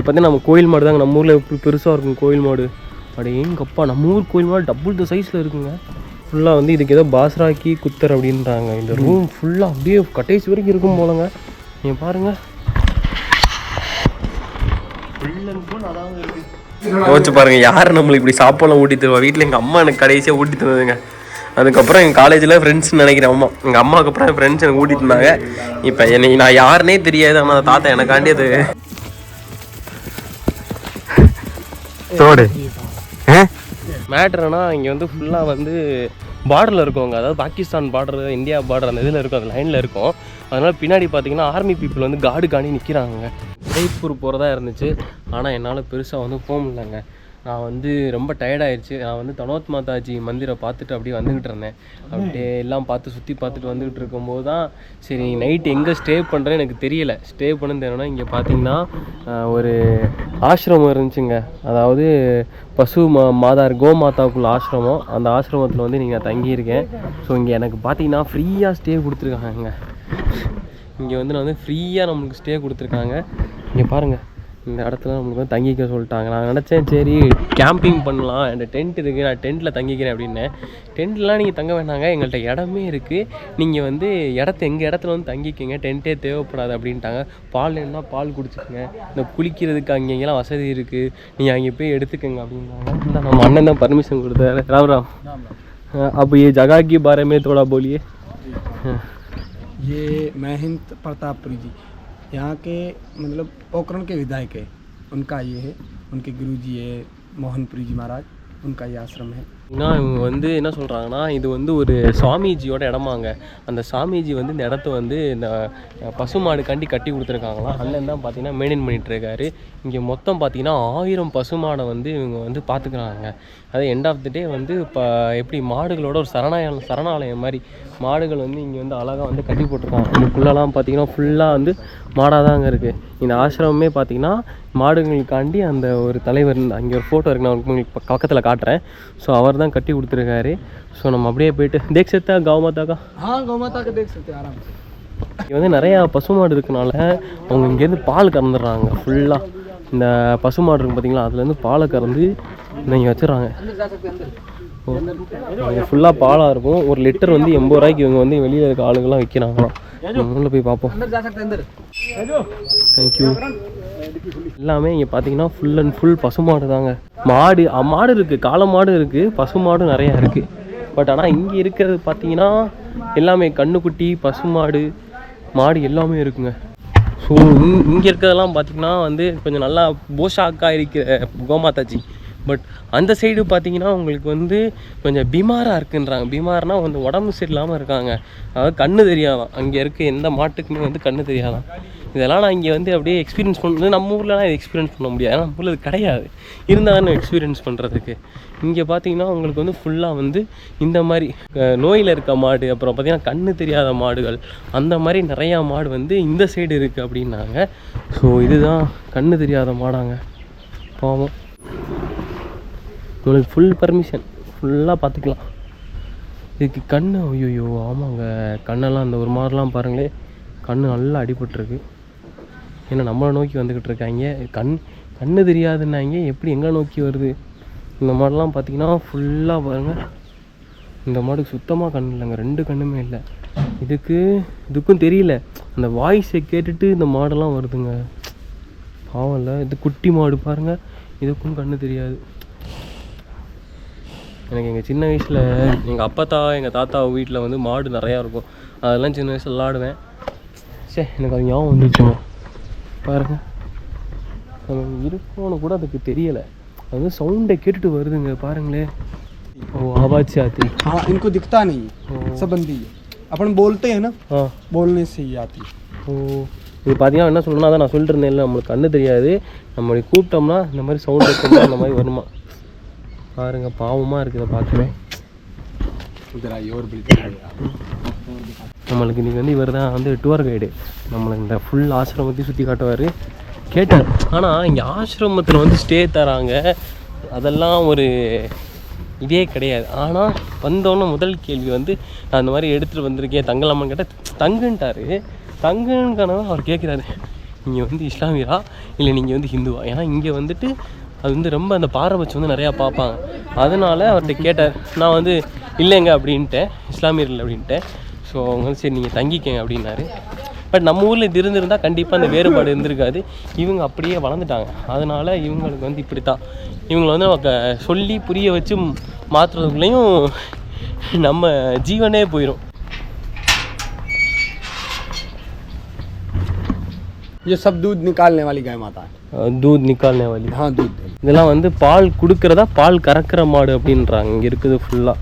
பார்த்தீங்கன்னா நம்ம கோயில் மாடு தாங்க. நம்ம ஊரில் எப்படி பெருசாக இருக்கும் கோயில் மாடு. அப்படியே எங்கப்பா நம்ம ஊர் கோயில் மாடு டபுள் த சைஸில் இருக்குங்க. ஃபுல்லாக வந்து இதுக்கு ஏதோ பாஸ்ராக்கி குத்தர் அப்படின்றாங்க. இந்த ரூம் ஃபுல்லாக அப்படியே கடைசி வரைக்கும் இருக்கும் போலங்க. நீங்கள் பாருங்கள் யோசிச்சு பாருங்கள், யார் நம்மளுக்கு இப்படி சாப்பாடுலாம் ஊட்டி தருவா? வீட்டில் எங்கள் அம்மா எனக்கு கடைசியாக ஊட்டி தந்ததுங்க. அதுக்கப்புறம் எங்கள் காலேஜில் ஃப்ரெண்ட்ஸ்ன்னு நினைக்கிறேன் அம்மா. எங்கள் அம்மாவுக்கு அப்புறம் என் ஃப்ரெண்ட்ஸ் எனக்கு ஊட்டிட்டு இருந்தாங்க. இப்போ என்னை நான் யாருன்னே தெரியாது, ஆனால் தாத்தா எனக்காண்டி அது மேட்ருனா இங்கே வந்து ஃபுல்லாக வந்து பார்டரில் இருக்கவங்க, அதாவது பாகிஸ்தான் பார்டர், இந்தியா பார்டர் அந்த இதில் இருக்கும், அந்த லைனில் இருக்கும். அதனால் பின்னாடி பார்த்தீங்கன்னா ஆர்மி பீப்புள் வந்து கார்டு காணி நிற்கிறாங்க. ஜெய்ப்பூர் போகிறதா இருந்துச்சு, ஆனால் என்னால் பெருசாக வந்து போக முடியலங்க. நான் வந்து ரொம்ப டயர்டாயிடுச்சு. நான் வந்து தனோத் மாதாஜி மந்திரை பார்த்துட்டு அப்படியே வந்துக்கிட்டு இருந்தேன். அப்படியே எல்லாம் பார்த்து சுற்றி பார்த்துட்டு வந்துக்கிட்டு இருக்கும்போது தான் சரி நைட்டு எங்கே ஸ்டே பண்ணுறேன்னு எனக்கு தெரியலை. ஸ்டே பண்ணு தெரியணும்னா இங்கே பார்த்தீங்கன்னா ஒரு ஆசிரமம் இருந்துச்சுங்க. அதாவது பசு மாதார் கோமாதாவுக்குள்ள ஆசிரமம். அந்த ஆசிரமத்தில் வந்து நீங்கள் தங்கியிருக்கேன். ஸோ இங்கே எனக்கு பார்த்தீங்கன்னா ஃப்ரீயாக ஸ்டே கொடுத்துருக்காங்க. இங்கே வந்து நான் வந்து ஃப்ரீயாக நம்மளுக்கு ஸ்டே கொடுத்துருக்காங்க. இங்கே பாருங்கள், இந்த இடத்துல நம்மளுக்கு வந்து தங்கிக்க சொல்லிட்டாங்க. நான் நினச்சேன் சரி கேம்பிங் பண்ணலாம், என்கிட்ட டென்ட் இருக்குது, நான் டென்ட்டில் தங்கிக்கிறேன் அப்படின்னேன். டென்ட்லாம் நீங்கள் தங்க வேணாங்க, எங்கள்கிட்ட இடமே இருக்குது, நீங்கள் வந்து எங்கள் இடத்துல வந்து தங்கிக்கங்க, டென்ட்டே தேவைப்படாது அப்படின்ட்டாங்க. பால் வேணுன்னா பால் குடிச்சிக்கங்க, இந்த குளிக்கிறதுக்கு அங்கெங்கெல்லாம் வசதி இருக்குது, நீங்கள் அங்கே போய் எடுத்துக்கங்க அப்படின்னாங்க. இல்லை நம்ம அண்ணன் தான் பர்மிஷன் கொடுத்தாரு. ராம் ராம். அப்போ ये जगह के बारे में थोड़ा बोलिए. ये महंत प्रतापपुरी जी यहाँ के मतलब पोखरण के विधायक है, उनका ये है, उनके गुरुजी है मोहनपुरी जी महाराज, उनका ये आश्रम है. இவங்க வந்து என்ன சொல்கிறாங்கன்னா, இது வந்து ஒரு சாமிஜியோட இடமாங்க. அந்த சாமிஜி வந்து இந்த இடத்த வந்து இந்த பசுமாடுக்காண்டி கட்டி கொடுத்துருக்காங்களாம். அண்ணன் தான் பார்த்தீங்கன்னா மெயின்டைன் பண்ணிகிட்ருக்காரு. இங்கே மொத்தம் பார்த்தீங்கன்னா 1000 பசுமாடை வந்து இவங்க வந்து பார்த்துக்குறாங்க. அது எண்ட் ஆஃப் த டே வந்து இப்போ எப்படி மாடுகளோட ஒரு சரணாலயம் மாதிரி மாடுகள் வந்து இங்கே வந்து அழகாக வந்து கட்டி போட்டிருக்காங்க. இதுக்குள்ளெல்லாம் பார்த்தீங்கன்னா ஃபுல்லாக வந்து மாடாக தாங்க இருக்குது. இந்த ஆசிரமமே பார்த்தீங்கன்னா மாடுகளுக்காண்டி அந்த ஒரு தலைவர், அங்கே ஒரு ஃபோட்டோ இருக்குது, நான் உங்களுக்கு பக்கத்தில் காட்டுறேன். ஸோ அவர் தான் கட்டி கொடுத்துருக்காரு. ஸோ நம்ம அப்படியே போயிட்டு தேக் சக்தா கௌமாதாக்கா. गौमाता देख सकते हैं आराम से. இங்கே வந்து நிறையா பசுமாடு இருக்கனால அவங்க இங்கேருந்து பால் கறந்துடுறாங்க. ஃபுல்லாக இந்த பசுமாடு இருக்கும் பார்த்தீங்களா, அதுலேருந்து பாலை கறந்து இங்கே வச்சுறாங்க. ஃபுல்லாக பாலாக இருக்கும். ஒரு லிட்டர் வந்து 80 ரூபாய்க்கு இவங்க வந்து வெளியில் இருக்க ஆளுங்கள்லாம் விற்கிறாங்களாம். உள்ளே போய் பார்ப்போம். தேங்க்யூ. எல்லாமே இங்கே பார்த்தீங்கன்னா ஃபுல் அண்ட் ஃபுல் பசுமாடு தாங்க. மாடு இருக்குது, காளை மாடு இருக்குது, பசு மாடும் நிறையா இருக்குது. பட் ஆனால் இங்கே இருக்கிறது பார்த்தீங்கன்னா எல்லாமே கண்ணுக்குட்டி, பசுமாடு, மாடு எல்லாமே இருக்குங்க. ஸோ இங்கே இருக்கிறதெல்லாம் பார்த்திங்கன்னா வந்து கொஞ்சம் நல்லா போஷாக்காக இருக்கிற கோமாதாஜி. பட் அந்த சைடு பார்த்தீங்கன்னா உங்களுக்கு வந்து கொஞ்சம் பிமாராக இருக்குன்றாங்க. பிமார்னால் வந்து உடம்பு சரியில்லாமல் இருக்காங்க, அதாவது கண்ணு தெரியாதான். அங்கே இருக்க எந்த மாட்டுக்குமே வந்து கண்ணு தெரியாதான். இதெல்லாம் நான் இங்கே வந்து அப்படியே எக்ஸ்பீரியன்ஸ் பண்ணுறது. நம்ம ஊர்லலாம் இதை எக்ஸ்பீரியன்ஸ் பண்ண முடியாது, ஏன்னா நம்ம ஊரில் இது கிடையாது. இருந்தாலும் எக்ஸ்பீரியன்ஸ் பண்ணுறதுக்கு இங்கே பார்த்தீங்கன்னா உங்களுக்கு வந்து ஃபுல்லாக வந்து இந்த மாதிரி நோயில் இருக்க மாடு, அப்புறம் பார்த்திங்கன்னா கண்ணு தெரியாத மாடுகள், அந்த மாதிரி நிறையா மாடு வந்து இந்த சைடு இருக்குது அப்படின்னாங்க. ஸோ இதுதான் கண்ணு தெரியாத மாடாங்க. பாவம், உங்களுக்கு ஃபுல் பர்மிஷன், ஃபுல்லாக பார்த்துக்கலாம். இதுக்கு கண் ஐயோ ஆமாங்க, கண்ணெல்லாம் அந்த ஒரு மாதிரிலாம் பாருங்களே, கண் நல்லா அடிபட்டுருக்கு. ஏன்னா நம்மளை நோக்கி வந்துக்கிட்டு இருக்காங்க. கண்ணு தெரியாதுன்னாங்க, எப்படி எங்கே நோக்கி வருது? இந்த மாடெல்லாம் பார்த்தீங்கன்னா ஃபுல்லாக பாருங்கள். இந்த மாடுக்கு சுத்தமாக கண் இல்லைங்க, 2 கண்ணுமே இல்லை. இதுக்கும் தெரியல, அந்த வாய்ஸை கேட்டுட்டு இந்த மாடெல்லாம் வருதுங்க. பாவம் இல்லை, இது குட்டி மாடு பாருங்கள், இதுக்கும் கண்ணு தெரியாது. எனக்கு எங்கள் சின்ன வயசில் எங்கள் அப்பத்தா எங்கள் தாத்தா வீட்டில் வந்து மாடு நிறையா இருக்கும். அதெல்லாம் சின்ன வயசில் விளாடுவேன். சரி, எனக்கு அது ஞாபகம் வந்துச்சுங்க. பாருங்கள், நம்ம இருக்கோன்னு கூட அதுக்கு தெரியலை, அது வந்து சவுண்டை கேட்டுட்டு வருதுங்க பாருங்களே. ஓ आवाज से आती है. हाँ, इनको दिखता नहीं है, सबंदी है. अपन बोलते हैं ना, हाँ, बोलने से ही आती है. ஓ, இது பார்த்தீங்கன்னா என்ன சொல்லணும்னா, அதை நான் சொல்லிட்டு இருந்தேன் இல்லை, நம்மளுக்கு கண்ணு தெரியாது, நம்மளை கூப்பிட்டோம்னா இந்த மாதிரி சவுண்ட் இருக்குன்னா அந்த மாதிரி வருமா பாருங்க. பாவமாக இருக்குது பார்க்கவே. நம்மளுக்கு இன்றைக்கி வந்து இவர் தான் வந்து டூர் கைடு, நம்மளுக்கு இந்த ஃபுல் ஆசிரமத்தையும் சுற்றி காட்டுவார். கேட்டேன், ஆனால் இங்கே ஆசிரமத்தில் வந்து ஸ்டே தராங்க, அதெல்லாம் ஒரு இதே கிடையாது. ஆனால் வந்தோன்னே முதல் கேள்வி வந்து நான் இந்த மாதிரி எடுத்துகிட்டு வந்திருக்கேன், தங்கலாமான்னு கேட்டால் தங்குன்ட்டார். தங்குன்னு அவர் கேட்குறாரு, நீங்கள் வந்து இஸ்லாமியரா இல்லை நீங்கள் வந்து ஹிந்துவா. ஏன்னா இங்கே வந்துட்டு அது வந்து ரொம்ப அந்த பாரபட்சம் வந்து நிறையா பார்ப்பாங்க. அதனால் அவர்கிட்ட கேட்டார். நான் வந்து இல்லைங்க அப்படின்ட்டேன், இஸ்லாமியர் இல்லை அப்படின்ட்டேன். ஸோ அவங்க வந்து சரி நீங்கள் தங்கிக்கங்க அப்படின்னாரு. பட் நம்ம ஊரில் இது இருந்திருந்தால் கண்டிப்பாக அந்த வேறுபாடு இருந்திருக்காது. இவங்க அப்படியே வளர்ந்துட்டாங்க. அதனால் இவங்களுக்கு வந்து இப்படி தான். இவங்களை வந்து நமக்கு சொல்லி புரிய வச்சு மாற்றுறதுக்குள்ளேயும் நம்ம ஜீவனே போயிடும். ये सब दूध निकालने वाली गाय माता है. दूध निकालने वाली. हाँ दूध. இதெல்லாம் வந்து பால் கொடுக்கறதா பால் கறக்கிற மாடு அப்படின்றாங்க. இங்கே இருக்குது ஃபுல்லாக.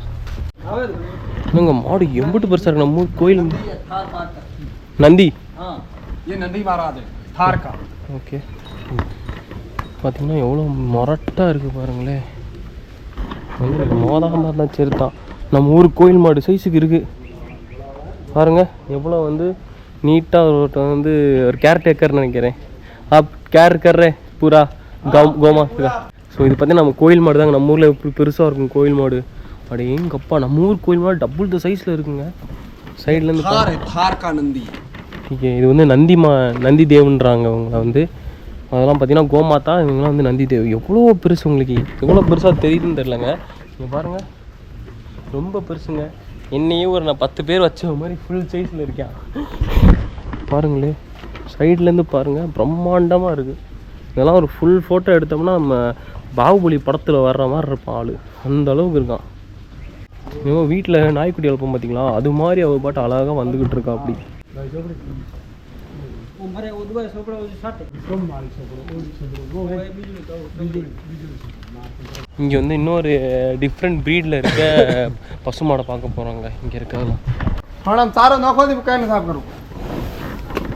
இவங்க மாடு எம்பிட்டு பெருசாக இருக்கு. நம்ம கோயில் நந்தி. ये नंदी महाराज है थार का. ஓகே, பார்த்தீங்கன்னா எவ்வளோ மொரட்டாக இருக்குது பாருங்களேன். வந்து மோதாமல் இருந்தால் சரி தான். நம்ம ஊர் கோயில் மாடு சைஸுக்கு இருக்குது பாருங்கள். எவ்வளோ வந்து நீட்டாக ஒருத்தன் வந்து ஒரு கேர்டேக்கர்னு நினைக்கிறேன். கேர் கர்றே பூரா கோமா. ஸோ இது பார்த்தீங்கன்னா நம்ம கோயில் மாடு தாங்க. நம்ம ஊரில் எப்படி பெருசாக இருக்கும் கோயில் மாடு. அப்படி எங்கப்பா நம்ம ஊர் கோயில் மாடு டபுள் த சைஸில் இருக்குங்க. சைட்லேருந்து थार का नंदी. ஓகே, இது வந்து நந்தி தேவன்றாங்க அவங்கள வந்து. அதெல்லாம் பார்த்தீங்கன்னா கோமாதா, இவங்களாம் வந்து நந்தி தேவ். எவ்வளோ பெருசு, உங்களுக்கு எவ்வளோ பெருசாக தெரியுதுன்னு தெரிலங்க. இங்கே பாருங்கள், ரொம்ப பெருசுங்க. என்னையே ஒரு நான் 10 பேர் வச்ச மாதிரி ஃபுல் சைஸில் இருக்கேன் பாருங்களே. சைட்லேருந்து பாருங்கள், பிரம்மாண்டமாக இருக்குது. இதெல்லாம் ஒரு ஃபுல் ஃபோட்டோ எடுத்தோம்னா நம்ம பாகுபலி படத்தில் வர்ற மாதிரி இருப்பான் ஆள். அந்த அளவுக்கு இருக்கான். இவன் வீட்டில் நாய்க்குட்டி வளர்ப்போம் பார்த்தீங்களா, அது மாதிரி அவள் பாட்டு அழகாக வந்துக்கிட்டு இருக்கா. அப்படி இங்கே வந்து இன்னொரு டிஃப்ரெண்ட் ப்ரீடில் இருக்க பசுமாடை பார்க்க போகிறாங்க. இங்கே இருக்கிறதெல்லாம்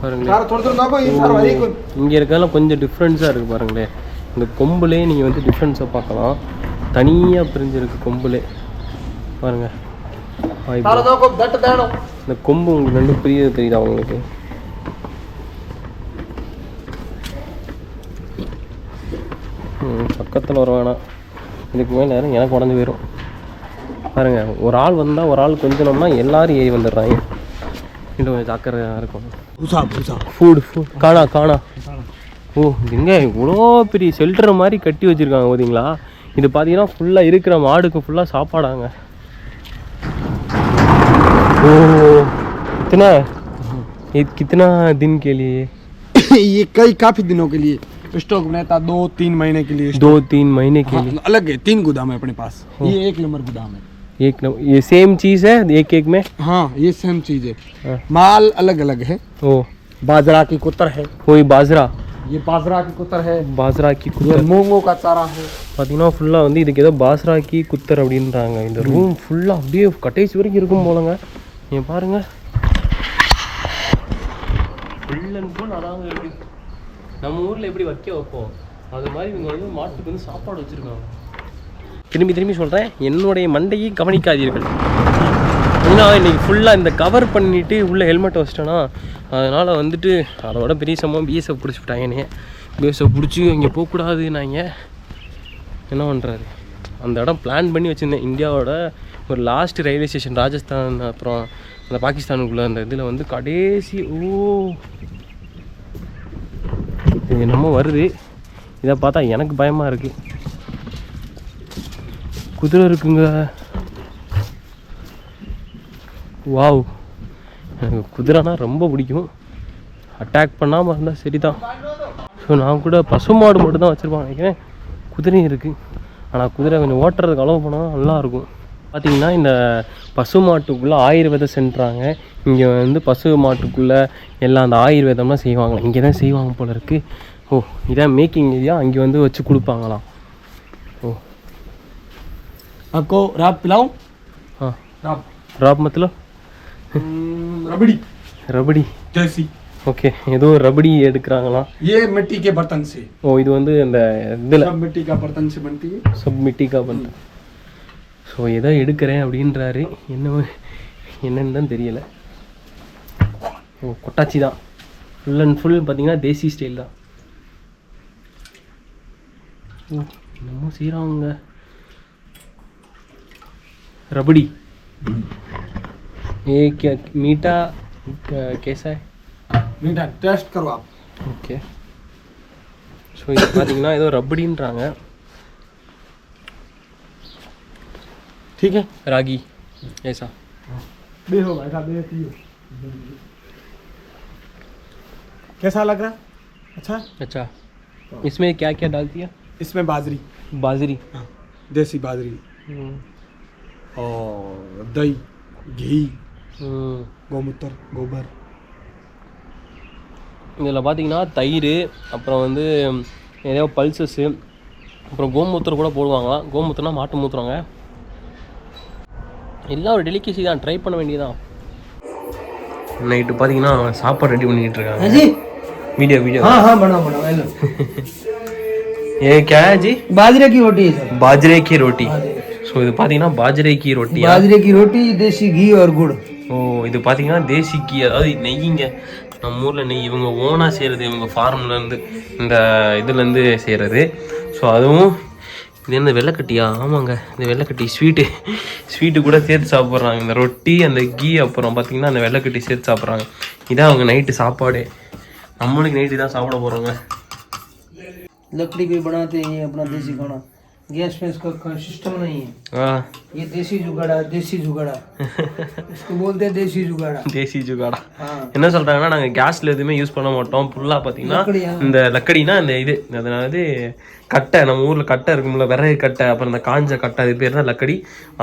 பாருங்களேன். இங்கே இருக்கிறதெல்லாம் கொஞ்சம் டிஃப்ரென்ஸாக இருக்குது பாருங்களேன். இந்த கொம்புலே நீங்கள் வந்து டிஃப்ரென்ஸை பார்க்கலாம். தனியாக பிரிஞ்சிருக்கு கொம்புலே பாருங்கள். இந்த கொம்பு உங்களுக்கு ரெண்டு பிரியாது தெரியுதா உங்களுக்கு? பக்கத்தில் வர வேணாம், இதுக்கு மேலே நேரம் எனக்கு உடஞ்சி போயிடும் பாருங்கள். ஒரு ஆள் வந்தால் ஒரு ஆள் கொஞ்சம்னா எல்லாரும் ஏறி வந்துடுறாங்க. இன்னும் கொஞ்சம் ஜாக்கிரதையாக இருக்கும். ஃபுட் காணா. ஓ, இங்கே இவ்வளோ பெரிய ஷெல்டர் மாதிரி கட்டி வச்சுருக்காங்க பார்த்தீங்களா. இது பார்த்தீங்கன்னா ஃபுல்லாக இருக்கிற மாடுக்கு ஃபுல்லாக சாப்பாடாங்க. ओ कितना ये कितना दिन के लिए? ये काफी दिनों के लिए स्टॉक बनाता, 2-3 महीने के लिए. 2-3 महीने के लिए अलग है. 3 गोदाम है अपने पास. ये 1 नंबर गोदाम है. एक नंबर. ये सेम चीज है एक में? हाँ, ये सेम चीज है. माल अलग अलग है. ओ, बाजरा की कुतर है. कोई बाजरा, ये बाजरा की कुतर है. बाजरा की कुतर, मूंगों का चारा है. பார்த்தீங்கன்னா ஃபுல்லாக வந்து இதுக்கு ஏதோ பாஸ்ராக்கி குத்தர் அப்படின்றாங்க. இந்த ரூம் ஃபுல்லாக அப்படியே கட்டேஜ் வரைக்கும் இருக்கும் போலங்க. நீங்கள் பாருங்கள், ஃபுல் அண்ட் ஃபுல் அதாங்க இருக்குது. நம்ம ஊரில் எப்படி வைப்போம் அது மாதிரி இவங்க வந்து மாட்டுக்கு வந்து சாப்பாடு வச்சுருக்காங்க. திரும்பி சொல்கிறேன், என்னுடைய மண்டையை கவனிக்காதீர்கள். ஏன்னா இன்றைக்கி ஃபுல்லாக இந்த கவர் பண்ணிவிட்டு உள்ளே ஹெல்மெட்டை வச்சிட்டேன்னா, அதனால் வந்துட்டு அதோட பெரிய சம்பவம் பிஎஸ்எஃப் பிடிச்சி விட்டாங்கன்னே. பிஎஸ்எஃப் பிடிச்சி இங்கே போகக்கூடாது. நான் என்ன பண்ணுறாரு, அந்த இடம் பிளான் பண்ணி வச்சுருந்தேன். இந்தியாவோட ஒரு லாஸ்ட் ரயில்வே ஸ்டேஷன் ராஜஸ்தான், அப்புறம் அந்த பாகிஸ்தானுக்குள்ளே அந்த இதில் வந்து கடைசி. ஓ, இது என்னமோ வருது. இதை பார்த்தா எனக்கு பயமாக இருக்குது. குதிரை இருக்குங்க. வாவ், எனக்கு குதிரைனா ரொம்ப பிடிக்கும். அட்டாக் பண்ணாமல் இருந்தால் சரி தான். ஸோ நான் கூட பசுமாடு மட்டும் தான் வச்சுருப்பான் நினைக்கிறேன். குதிரையும் இருக்குது. ஆனால் குதிரை கொஞ்சம் ஓட்டுறதுக்கு அளவு போனால் நல்லாயிருக்கும். பார்த்திங்கன்னா இந்த பசு மாட்டுக்குள்ளே ஆயுர்வேத சென்றாங்க. இங்கே வந்து பசு மாட்டுக்குள்ளே எல்லாம் அந்த ஆயுர்வேதம்லாம் செய்வாங்க. இங்கே தான் செய்வாங்க போல இருக்குது. ஓ, இதான் மேக்கிங் ஏரியா. அங்கே வந்து வச்சு கொடுப்பாங்களாம். ஓ, आपको राब पिलाऊं? हाँ, राब मतलब रबड़ी जैसी. ஓகே, ஏதோ ரபடி எடுக்கிறாங்களாம். ये मिट्टी के बर्तन से. ஓ, இது வந்து இந்த இதில் सब मिट्टी का बर्तन से बनती है. सब मिट्टी का बर्तन. ஸோ ஏதோ எடுக்கிறேன் அப்படின்றாரு. என்னன்னு தான் தெரியலை. ஓ, கொட்டாச்சி தான். ஃபுல் அண்ட் ஃபுல் பார்த்தீங்கன்னா தேசி ஸ்டைல் தான். ஓ, என்னமோ செய்கிறாங்க. रबड़ी ये क्या मीठा कैसा है? मीठा टेस्ट करो आप. ஓகே. ஸோ இது பார்த்தீங்கன்னா ஏதோ ரப்படின்றாங்க. ठीक है रागी ऐसा देखो भाई साहब ये पियो कैसा लग रहा अच्छा अच्छा इसमें क्या क्या डालती है इसमें बाजरी बाजरी देसी बाजरी और दही घी गोमूत्र गोबर இதில் பார்த்தீங்கன்னா தயிர் அப்புறம் வந்து நிறைய பல்சஸ்ஸு அப்புறம் கோமூத்திரம் கூட போடுவாங்களாம். கோமூத்திரம்னா மாட்டு மூத்துறாங்க. எல்லாம் ஒரு டெலிகேசி தான், ட்ரை பண்ண வேண்டியதான். நைட்டு பார்த்தீங்கன்னா சாப்பாடு ரெடி பண்ணிட்டு இருக்காங்க. वीडियो वीडियो हाँ हाँ बनाओ बनाओ हेलो ये क्या है जी बाजरे की रोटी है सर बाजरे की रोटी ஸோ இது பார்த்தீங்கன்னா बाजरे की रोटी बाजरे की रोटी देसी घी और गुड़ ஓ இது பார்த்தீங்கன்னா தேசி கீ, அதாவது நெய்யுங்க. நம்ம ஊரில் நெய் இவங்க ஓனாக செய்கிறது, இவங்க ஃபார்ம்லேருந்து இந்த இதுலேருந்து செய்கிறது. ஸோ அதுவும் இது என்ன வெள்ளைக்கட்டியா? ஆமாங்க, இந்த வெள்ளைக்கட்டி ஸ்வீட்டு கூட சேர்த்து சாப்பிட்றாங்க. இந்த ரொட்டி அந்த கீ அப்புறம் பார்த்தீங்கன்னா அந்த வெள்ளைக்கட்டி சேர்த்து சாப்பிட்றாங்க. இதான் அவங்க நைட்டு சாப்பாடு. நம்மளுக்கு நைட்டு தான் சாப்பிட போகிறோங்க. लकड़ी पे बनाते हैं ये अपना देसी खाना गैस में इसका सिस्टम नहीं है ये देसी जुगाड़ा इसको बोलते हैं देसी जुगाड़ा தேசி ஜுகாடா. என்ன சொல்கிறாங்கன்னா நாங்கள் கேஸில் எதுவுமே யூஸ் பண்ண மாட்டோம். ஃபுல்லாக பார்த்தீங்கன்னா இந்த லக்கடினா இந்த இது அதனால கட்டை, நம்ம ஊரில் கட்டை இருக்கும்ல, விறகு கட்டை, அப்புறம் இந்த காஞ்ச கட்டை, அது பேர் தான் லக்கடி.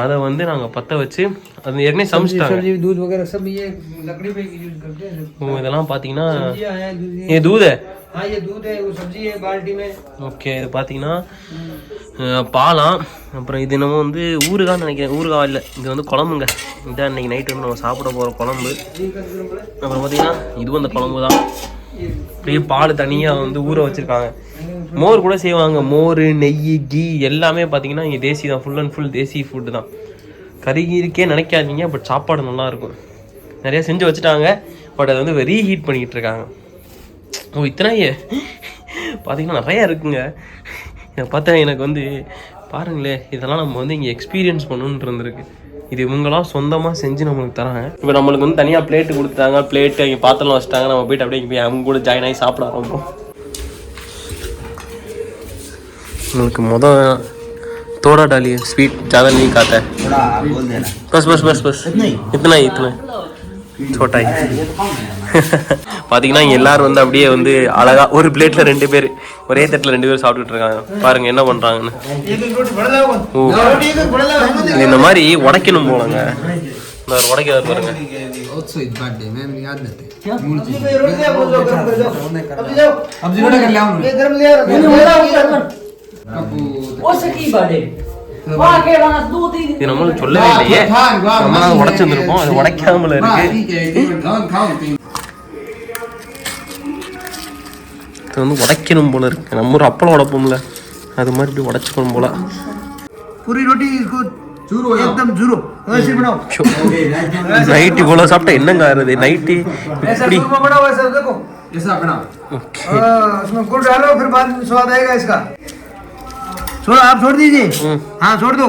அதை வந்து நாங்கள் பற்ற வச்சு அது ஏற்கனவே சமைச்சிட்டாங்க. दूध वगैरह सब ये लकड़ी पे यूज करते हैं. ஓ இதெல்லாம் பார்த்தீங்கன்னா ये दूध है. हाँ ये दूध है, वो सब्जी है बाल्टी में. ஓகே இது பார்த்தீங்கன்னா பாலாம். அப்புறம் இது என்னமோ வந்து ஊறுகான்னு நினைக்கிறேன். ஊறுகாய் இல்லை, இது வந்து குழம்புங்க. இதான் இன்னைக்கு நைட்டு வந்து நம்ம சாப்பிட போகிற குழம்பு. அப்புறம் பார்த்தீங்கன்னா இதுவும் அந்த குழம்பு தான். அப்படியே பால் தனியாக வந்து ஊற வச்சுருக்காங்க. மோர் கூட செய்வாங்க. மோர், நெய், கீ எல்லாமே பார்த்தீங்கன்னா இங்கே தேசி தான். Full and full Desi food தான். கறி இருக்கே நினைக்காதீங்க, பட் சாப்பாடு நல்லாயிருக்கும். நிறையா செஞ்சு வச்சுட்டாங்க, பட் அதை வந்து ரீஹீட் பண்ணிக்கிட்டு இருக்காங்க. ஓ இத்தனையே பார்த்தீங்கன்னா நிறையா இருக்குங்க. இதை பார்த்தா எனக்கு வந்து பாருங்களேன், இதெல்லாம் நம்ம வந்து இங்கே எக்ஸ்பீரியன்ஸ் பண்ணணுன்னு இருந்திருக்கு. இது இவங்களாம் சொந்தமாக செஞ்சு நம்மளுக்கு தராங்க. இப்போ நம்மளுக்கு வந்து தனியாக பிளேட்டு கொடுத்துட்டாங்க. பிளேட்டு இங்கே பாத்திரம் வச்சுட்டாங்க. நம்ம போய்ட்டு அப்படியே போய் அவங்க கூட ஜாயின் ஆகி சாப்பிட ஆரம்பிப்போம். உங்களுக்கு थोड़ा डालिए स्वीट, ज़्यादा नहीं खाता है. बस बस बस बस इतना ही छोटा ही. பார்த்தீங்கன்னா இங்கே எல்லாரும் வந்து அப்படியே வந்து அழகா ஒரு பிளேட்டில் 2 பேர் ஒரே தட்டில் 2 பேர் சாப்பிட்டுட்டு இருக்காங்க. பாருங்க என்ன பண்ணுறாங்கன்னு. இந்த மாதிரி உடைக்கணும் போலங்க. இந்த உடைக்காது பாருங்க. இது நம்மளுக்கு சொல்லவே இல்லையே, நம்மளால உடைச்சிருந்துருப்போம். அது உடைக்காமல இருக்கு. இது வந்து உடைக்கணும் போல இருக்கு. நம்ம ஒரு அப்பளம் உடைப்போம்ல, அது மாதிரி இப்படி உடைச்சிக்கணும் போல. पूरी रोटी इसको चूरो एकदम चूरो ऐसे बनाओ. நைட்டு இவ்வளோ சாப்பிட்டா என்னங்க ஆகுது? நைட்டு இப்படி बनाओ ऐसा देखो ऐसा बनाओ. ओके उसमें गुड़ डालो, फिर बाद में स्वाद आएगा इसका. छोड़ो, आप छोड़ दीजिए. हाँ छोड़ दो.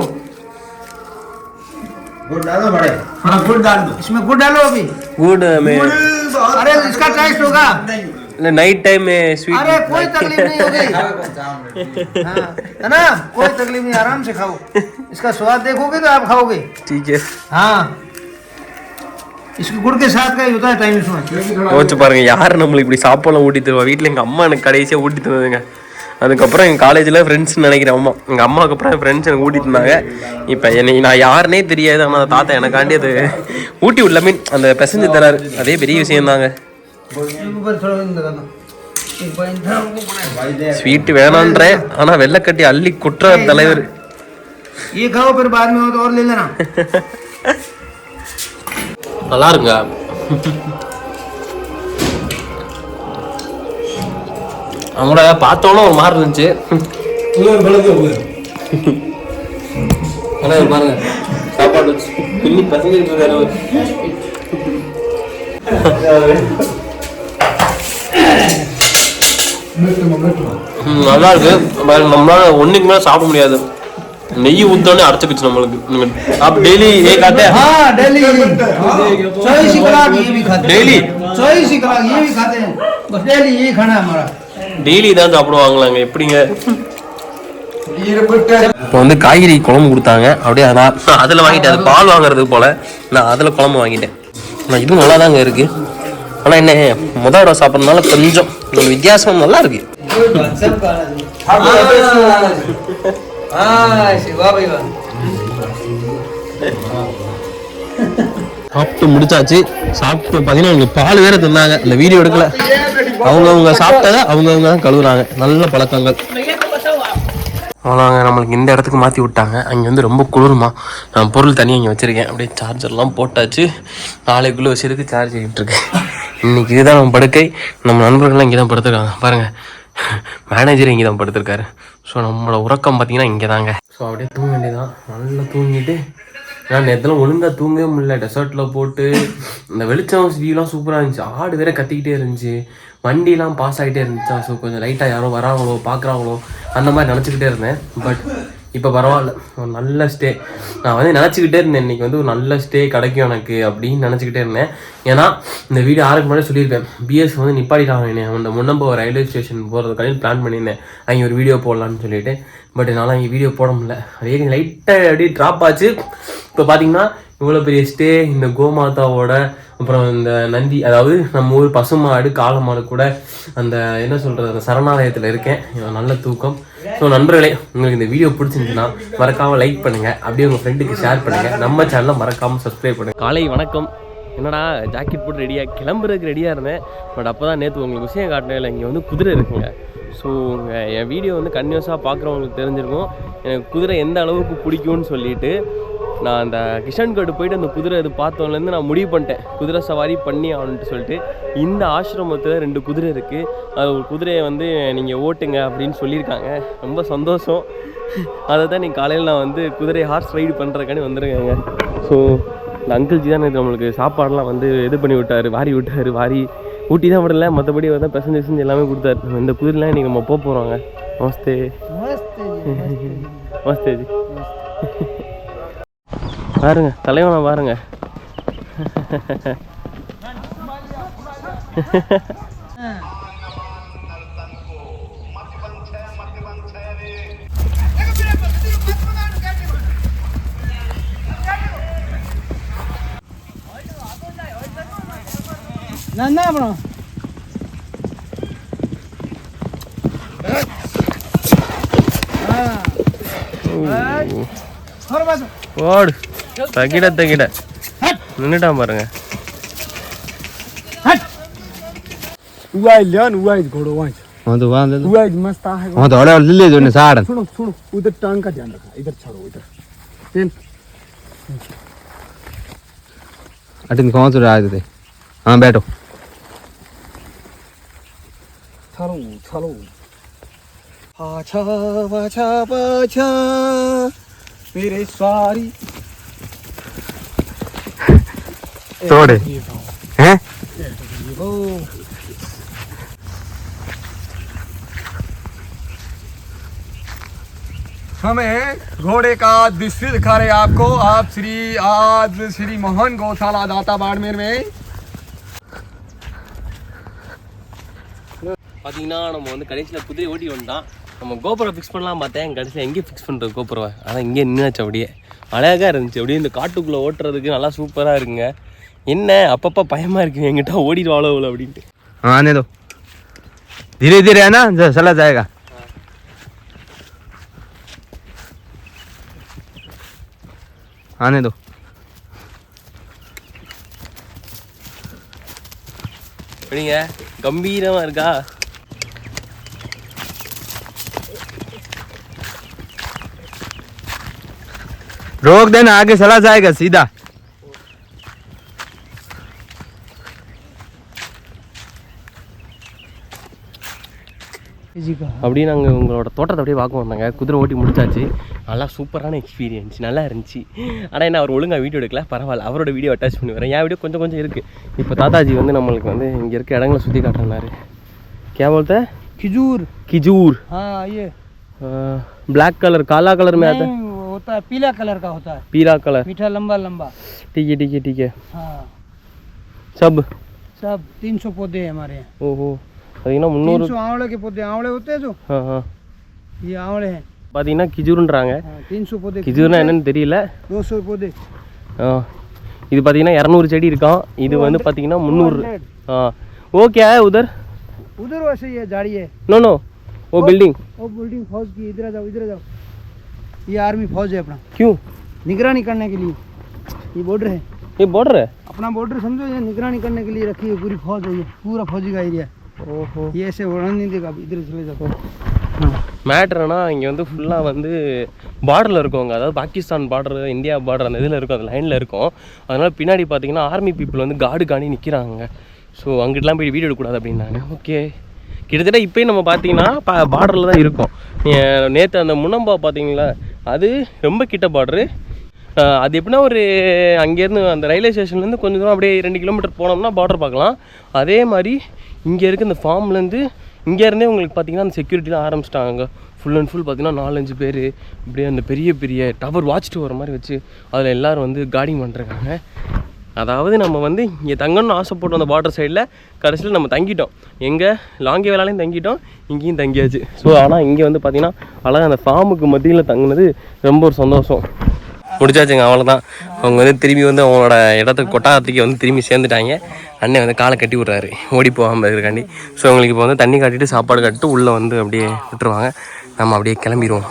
गुड़ डालो बड़े. हाँ गुड़ डाल दो. इसमें गुड़ डालो अभी. गुड़ में अरे इसका टेस्ट होगा. नाइट टाइम में स्वीट. अरे कोई तकलीफ नहीं होगी. हाँ है ना, कोई तकलीफ नहीं, आराम से खाओ. इसका स्वाद देखोगे तो आप खाओगे. ठीक है. हाँ इसके गुड़ के साथ का ही होता है टाइम इसमें. யோசிச்சு பாருங்க, யார் நம்மளுக்கு இப்படி சாப்பாடுலாம் ஊட்டி தருவா? வீட்டில் எங்கள் அம்மா எனக்கு கடைசியாக ஊட்டி தந்ததுங்க. அதுக்கப்புறம் எங்கள் காலேஜில் ஃப்ரெண்ட்ஸ்னு நினைக்கிறேன் அம்மா. எங்கள் அம்மாவுக்கு அப்புறம் என் ஃப்ரெண்ட்ஸ் எனக்கு ஊட்டி தந்தாங்க. இப்போ என்னை நான் யாருன்னே தெரியாது, ஆனால் தாத்தா எனக்காண்டி அது ஊட்டி விடல, மீன் அந்த பிசைஞ்சு தராரு. அதே பெரிய விஷயம் தாங்க. ஸ்வீட்டு வேணான்றேன், ஆனால் வெள்ளைக்கட்டி அள்ளி குற்ற தலைவர். நல்லா இருங்க. அவங்கள பார்த்தோன்னா ஒரு மாதிரி இருந்துச்சு. பாருங்க சாப்பாடு வச்சு பின்னி பசங்க நல்லா இருக்கு. நம்மளால ஒன்றுக்கு மேலே சாப்பிட முடியாது. நெய் ஊத்தோன்னே அரைச்சுக்குச்சு நம்மளுக்கு. आप डेली ये खाते हैं? हाँ डेली 24 कलाक ये भी खाते हैं डेली 24 कलाक ये भी खाते हैं बस डेली ये खाना है हमारा டெய்லி தான் சாப்பிடுவாங்களாங்க. எப்படிங்க? இப்போ வந்து காய்கறி குழம்பு கொடுத்தாங்க. அப்படியே அதான் அதில் வாங்கிட்டேன். அது பால் வாங்குறதுக்கு போல் நான் அதில் குழம்பு வாங்கிட்டேன். ஆனால் இதுவும் நல்லா தாங்க இருக்குது. ஆனால் என்ன முதல் தடவை சாப்பிட்றதுனால கொஞ்சம் வித்தியாசம் நல்லா இருக்கு. சாப்பிட்டு முடிச்சாச்சு. சாப்பிட்டு பார்த்தீங்கன்னா உங்களுக்கு பால் வேற தந்தாங்க. இந்த வீடியோ எடுக்கல. அவங்கவுங்க சாப்பிட்டதை அவங்கவுங்க தான் கழுவுறாங்க. நல்ல பழக்கங்கள். அவ்வளோங்க நம்மளுக்கு இந்த இடத்துக்கு மாற்றி விட்டாங்க. அங்கே வந்து ரொம்ப குளிருமா. நான் பொருள் தனியாக இங்கே வச்சுருக்கேன். அப்படியே சார்ஜர்லாம் போட்டாச்சு. நாளைக்குள்ளே வச்சுருக்கு சார்ஜ் ஆகிட்டு இருக்கு. இன்றைக்கி இதுதான் நம்ம படுக்கை. நம்ம நண்பர்கள்லாம் இங்கே தான் படுத்துருக்காங்க பாருங்கள். மேனேஜர் இங்கே தான் படுத்துருக்காரு. ஸோ நம்மளோட உறக்கம் பார்த்தீங்கன்னா இங்கே தாங்க. ஸோ அப்படியே தூங்க வேண்டியதான். நல்லா தூங்கிட்டு நான் நேரத்தில் ஒழுங்காக தூங்கவே முடியல. டெசர்ட்டில் போட்டு இந்த வெளிச்சம் வியூலாம் சூப்பராக இருந்துச்சு. ஆடு வேற கத்திக்கிட்டே இருந்துச்சு. வண்டிலாம் பாஸ் ஆகிட்டே இருந்துச்சா. ஸோ கொஞ்சம் லைட்டாக யாரோ வராங்களோ பார்க்குறாங்களோ அந்த மாதிரி நினச்சிக்கிட்டே இருந்தேன். பட் இப்போ பரவாயில்ல. ஒரு நல்ல ஸ்டே. நான் வந்து நினச்சிக்கிட்டே இருந்தேன் இன்றைக்கி வந்து ஒரு நல்ல ஸ்டே கிடைக்கும் எனக்கு அப்படின்னு நினச்சிக்கிட்டே இருந்தேன். ஏன்னா இந்த வீடியோ ஆறுக்கு முன்னாடி சொல்லியிருப்பேன். பிஎஸ் வந்து நிப்பாட்டிட்டாங்க. அந்த முன்னம்போ ரயில்வே ஸ்டேஷன் போகிறதுக்காக பிளான் பண்ணியிருந்தேன். அங்கே ஒரு வீடியோ போடலான்னு சொல்லிட்டு. பட் என்னால் இங்கே வீடியோ போட முடியல. அதே லைட்டாக அப்படியே ட்ராப் ஆச்சு. இப்போ பார்த்தீங்கன்னா இவ்வளோ பெரிய ஸ்டே இந்த கோமாதாவோட அப்புறம் இந்த நந்தி அதாவது நம்ம ஊர் பசுமாடு காளமாடு கூட அந்த என்ன சொல்கிறது அந்த சரணாலயத்தில் இருக்கேன். நல்ல தூக்கம். ஸோ நண்பர்களே உங்களுக்கு இந்த வீடியோ பிடிச்சிருந்துச்சுன்னா மறக்காமல் லைக் பண்ணுங்கள். அப்படியே உங்கள் ஃப்ரெண்டுக்கு ஷேர் பண்ணுங்கள். நம்ம சேனலை மறக்காமல் சப்ஸ்கிரைப் பண்ணுங்கள். காலை வணக்கம். என்னடா ஜாக்கெட் போட்டு ரெடியாக கிளம்புறதுக்கு ரெடியாக இருந்தேன். பட் அப்போ தான் நேற்று உங்களுக்கு விஷயம் காட்டினேன். இங்கே வந்து குதிரை இருக்குங்க. ஸோ என் வீடியோ வந்து கன்டினியூஸாக பார்க்குறவங்களுக்கு தெரிஞ்சிருக்கும் எனக்கு குதிரை எந்த அளவுக்கு பிடிக்கும்னு சொல்லிட்டு. நான் அந்த கிஷன்கோட் போயிட்டு அந்த குதிரை இது பார்த்தோம்லேருந்து நான் முடிவு பண்ணிட்டேன் குதிரை சவாரி பண்ணி ஆகணுன்ட்டு சொல்லிட்டு. இந்த ஆசிரமத்தில் 2 குதிரை இருக்குது. அது ஒரு குதிரையை வந்து நீங்கள் ஓட்டுங்க அப்படின்னு சொல்லியிருக்காங்க. ரொம்ப சந்தோஷம். அதை தான் நீங்கள் காலையில் நான் வந்து குதிரை ஹார்ஸ் ரைடு பண்ணுறக்கானே வந்துருக்காங்க. ஸோ இந்த அங்கிள்ஜி தான் நம்மளுக்கு சாப்பாடெலாம் வந்து இது பண்ணி விட்டார். வாரி ஊட்டி தான் விடல. மற்றபடி வந்து பெசஞ்சர்ஸ் எல்லாமே கொடுத்தாரு. இந்த குதிரைலாம் இன்றைக்கி நம்ம போக போகிறோங்க. நமஸ்தே நமஸ்தே ஜி. பாருங்க தலைவனை பாருங்க. ஓடு தகிட நின்றுட்டான் பாருங்க. घोड़ो वहाँ हाँ तो वहाँ मस्त है. हाँ तो अरे ले जो ने साड़ सुनो उधर टांग का ध्यान रखना. इधर छोड़ो इधर तेल अटिन कौन से आए थे. हाँ बैठो चलो पाछा मेरे सारी तोड़े हैं. हमें घोड़े का दृश्य दिखा रहे आपको. आप आज श्री मोहन गौशाला दाता बाड़मेर में பார்த்தீங்கன்னா நம்ம வந்து கடைசியில் குதிரை ஓட்டி வந்தான். நம்ம கோபுரம் ஃபிக்ஸ் பண்ணலாம் பார்த்தேன். கடைசியில் எங்கே ஃபிக்ஸ் பண்ணுறது கோபுரம். அதான் இங்கே நின்றுச்சு. அப்படியே அழகாக இருந்துச்சு. அப்படியே இந்த காட்டுக்குள்ளே ஓட்டுறதுக்கு நல்லா சூப்பராக இருக்குங்க. என்ன அப்பப்போ பயமாக இருக்குது எங்கிட்ட ஓடிடுவாளோ அவ்வளோ அப்படின்ட்டு. हाँ आने दो धीरे धीरे है ना चला जाएगा. आने दो. அப்படிங்க கம்பீரமாக இருக்கா. रोक देना आगे चला जाएगा सीधा. அப்படியே நாங்கள் உங்களோட தோட்டத்தை அப்படியே பார்க்க வந்தாங்க. குதிரை ஓட்டி முடிச்சாச்சு. நல்லா சூப்பரான எக்ஸ்பீரியன்ஸ் நல்லா இருந்துச்சு. ஆனால் என்ன அவர் ஒழுங்காக வீடியோ எடுக்கல. பரவாயில்ல அவரோட வீடியோ அட்டாச் பண்ணி வரேன். என் வீடியோ கொஞ்சம் இருக்குது. இப்போ தாத்தாஜி வந்து நம்மளுக்கு வந்து இங்கே இருக்க இடங்களை சுற்றி காட்டுறாரு. क्या बोलते हैं खिजूर. खिजूर. हाँ ये ब्लैक कलर काला कलर में आता है. वो होता है, पीला कलर का होता है, पीला कलर, मीठा लंबा लंबा। ठीक है ठीक है ठीक है। हाँ सब 300 पौधे हैं हमारे यहाँ। ஓஹோ பார்த்தீங்கன்னா 300 300 आंवले के पौधे, आंवले होते हैं जो, ये आंवले हैं। பார்த்தீங்கன்னா கிஜூருன்றாங்க. 300 पौधे, கிஜூர்னா என்னன்னு தெரியல. 200 पौधे। இது பார்த்தீங்கன்னா 200 செடி இருக்கான். இது வந்து பார்த்தீங்கன்னா 300। वो क्या है उधर? उधर वैसे ये झाड़ी है। नो नो वो बिल्डिंग। वो बिल्डिंग फौज की, इधर जाओ इधर जाओ, ये आर्मी फौज है अपना, क्यों? निगरानी करने के लिए। ये बॉर्डर है, ये बॉर्डर है। अपना बॉर्डर समझो, ये निगरानी करने के लिए रखी है पूरी फौज है, ये पूरा फौजी का एरिया। ஓஹோ ये ऐसे उड़ान नहीं देगा, इधर चले जाओ। மேட்ருனா இங்கே வந்து ஃபுல்லாக வந்து பார்டரில் இருக்கவங்க, அதாவது பாகிஸ்தான் பார்டர், இந்தியா பார்டர் அந்த இதில் இருக்கும், அந்த லைனில் இருக்கும். அதனால் பின்னாடி பார்த்தீங்கன்னா ஆர்மி பீப்புள் வந்து காடு காணி நிற்கிறாங்க. ஸோ அங்கிட்டலாம் போய் வீடியோ எடுக்கக்கூடாது அப்படின்னாங்க. ஓகே, கிட்டத்தட்ட இப்போயும் நம்ம பார்த்தீங்கன்னா பார்டரில் தான் இருக்கும். நேற்று அந்த முனம்பா பார்த்தீங்களா, அது ரொம்ப கிட்ட பார்டரு. அது எப்படின்னா ஒரு அங்கேருந்து அந்த ரயில்வே ஸ்டேஷன்லேருந்து கொஞ்சம் தூரம் அப்படியே 2 கிலோமீட்டர் போனோம்னா பார்டர் பார்க்கலாம். அதே மாதிரி இங்கே இருக்க இந்த ஃபார்ம்லேருந்து இங்கேருந்தே உங்களுக்கு பார்த்தீங்கன்னா அந்த செக்யூரிட்டிலாம் ஆரம்பிச்சிட்டாங்க. ஃபுல் அண்ட் ஃபுல் பார்த்தீங்கன்னா 4-5 பேர் இப்படியே அந்த பெரிய பெரிய டவர் வாட்ச் டவர் மாதிரி வச்சு அதில் எல்லோரும் வந்து கார்டிங் பண்ணுறாங்க. அதாவது நம்ம வந்து இங்கே தங்கணும்னு ஆசைப்பட்டோம் அந்த பார்டர் சைடில், கடைசியில் நம்ம தங்கிட்டோம். எங்கே லாங்கே வேளாலையும் தங்கிட்டோம், இங்கேயும் தங்கியாச்சு. ஸோ ஆனால் இங்கே வந்து பார்த்திங்கன்னா அழகாக அந்த ஃபார்முக்கு மத்தியில் தங்கினது ரொம்ப ஒரு சந்தோஷம். முடிச்சாச்சுங்க, அவ்வளோதான். அவங்க வந்து திரும்பி வந்து அவங்களோட இடத்துக்கு கொட்டாரத்துக்கு வந்து திரும்பி சேர்ந்துட்டாங்க. அண்ணன் வந்து காலை கட்டி விட்றாரு ஓடி போகாமல் இருக்கிறக்காண்டி. ஸோ அவங்களுக்கு இப்போ வந்து தண்ணி காட்டிட்டு சாப்பாடு காட்டிட்டு உள்ளே வந்து அப்படியே விட்டுருவாங்க. நம்ம அப்படியே கிளம்பிடுவோம்.